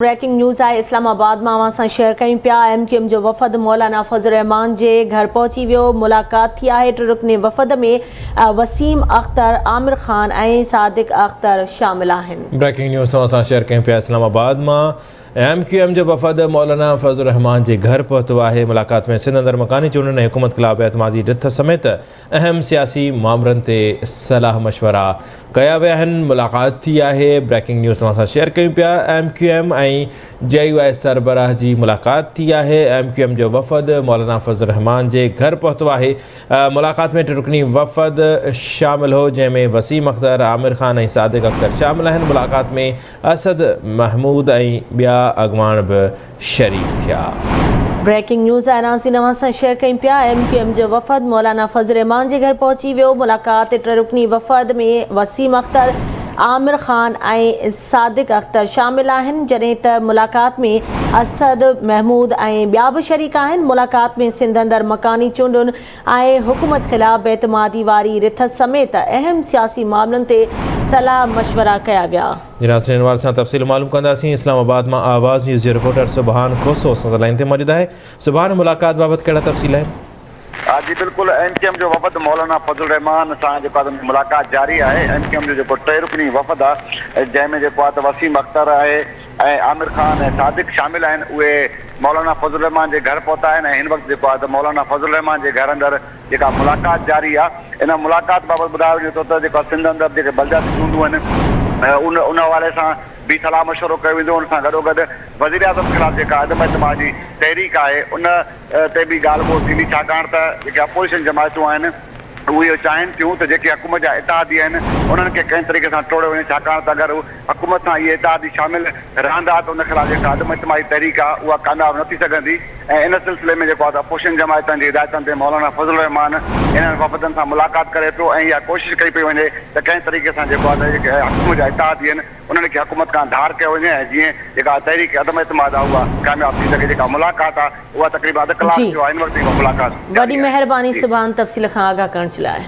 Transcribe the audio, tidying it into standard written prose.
Breaking news आहे। इस्लामाबाद में अवां सां शेयर कयूं पिया। MQM जो वफ़द मौलाना फज़ल रहमान जे घर पहुची वियो। मुलाक़ात थी आहे। टे रुकनी वफ़द में वसीम अख्तर, आमिर खान ऐं सादिक अख्तर शामिल आहिनि। ब्रेकिंग न्यूज़ असां शेयर कयूं पिया। इस्लामाबाद में MQM जो वफ़द मौलाना फज़ल रहमान जे घर पहुतो आहे। मुलाक़ात में सिंध अंदर मकानी चूंडनि ऐं हुकूमत ख़िलाफ़ एतमादी रिथ समेत अहम सियासी मामलनि ते सलाह मशवरा कया विया आहिनि। मुलाक़ात थी आहे। ब्रेकिंग न्यूज़ असां शेयर कयूं पिया। MQM ऐं JUI सरबराह जी मुलाक़ात थी आहे। MQM जो वफ़द मौलाना फज़ल रहमान जे घर पहुतो आहे। मुलाक़ात में टे रुकनी वफ़द शामिल हो, जंहिंमें वसीम अख्तर, आमिर खान ऐं सादिक अख्तर शामिल आहिनि। मुलाक़ात में असद महमूद ऐं ॿिया अॻवान बि शरीक थिया। ब्रेकिंग न्यूज़ आहे। नाज़रीन अवां सां शेयर कयूं पिया। MQM जो वफ़द मौलाना फज़ल रहमान जे घर पहुची वियो। मुलाक़ात टे रुकनी वफ़द में वसीम अख्तर, आमिर खान ऐं सादिक अख्तर शामिल आहिनि, जॾहिं त मुलाक़ात में असद महमूद ऐं ॿिया बि शरीक आहिनि। मुलाक़ात में सिंध अंदर मकानी चूंडुनि ऐं हुकूमत ख़िलाफ़ बेतमादी वारी रिथ समेत अहम सियासी मामलनि ते सलाह मशवरा कया विया। नाज़रीन वार सां तफ़सील मालूम कंदासीं। इस्लामाबाद में आवाज़ न्यूज़ जे रिपोर्टर सुबहान खोसो असां लाइन ते मौजूद आहे। सुबहान, मुलाक़ात बाबति कहिड़ा तफ़सील आहिनि? जी बिल्कुल। MQM जो वफ़द मौलाना फज़ल रहमान सां जेको आहे मुलाक़ात जारी आहे। MQM जो जेको टे रुकनी वफ़द आहे, जंहिंमें जेको आहे त वसीम अख्तर आहे ऐं आमिर खान ऐं सादिक शामिल आहिनि, उहे मौलाना फज़ल रहमान जे घर पहुता आहिनि। ऐं हिन वक़्तु जेको आहे त मौलाना फज़ल रहमान जे घर अंदरि जेका मुलाक़ात जारी आहे, इन मुलाक़ात बाबति ॿुधायो वञे थो त जेका सिंध अंदरि जेके बलदियाती चूंडूं आहिनि उन हवाले सां भी सलाह मशवरो कयो वेंदो। उन सां गॾोगॾु वज़ीर आज़म ख़िलाफ़ जेका अदम एतमाद जी तहरीक आहे उन ते बि ॻाल्हि ॿोल थींदी, छाकाणि त जेके अपोज़िशन जमायतूं आहिनि उहे चाहिनि थियूं त जेके हुकूमत जा इत्तेहादी आहिनि उन्हनि खे कंहिं तरीक़े सां टोड़ियो वञे, छाकाणि त अगरि हुकूमत सां इहे इत्तेहादी शामिल रहंदा त उन ख़िलाफ़ जेका अदम एतमादी तहरीक आहे उहा कामयाबु न थी सघंदी। ऐं इन सिलसिले में जेको आहे त अपोज़िशन जमायतनि जी हिदायतनि ते मौलाना फज़ल रहमान इन्हनि वफ़दनि सां मुलाक़ात करे पियो ऐं इहा कोशिशि कई पई वञे त कंहिं तरीक़े सां जेको आहे त जेके हुकूमत जा इत्तेहादी आहिनि उन्हनि खे हुकूमत खां धार कयो वञे ऐं जीअं जेका तहरीक अदम एतमाद आहे उहा कामयाबु थी सघे। जेका मुलाक़ात आहे उहा तक़रीबन अधु कलाक जो आहे। हिन वक़्तु मुलाक़ात। वॾी महिरबानी सुभान तफ़सील खां आगाह करण जे लाइ।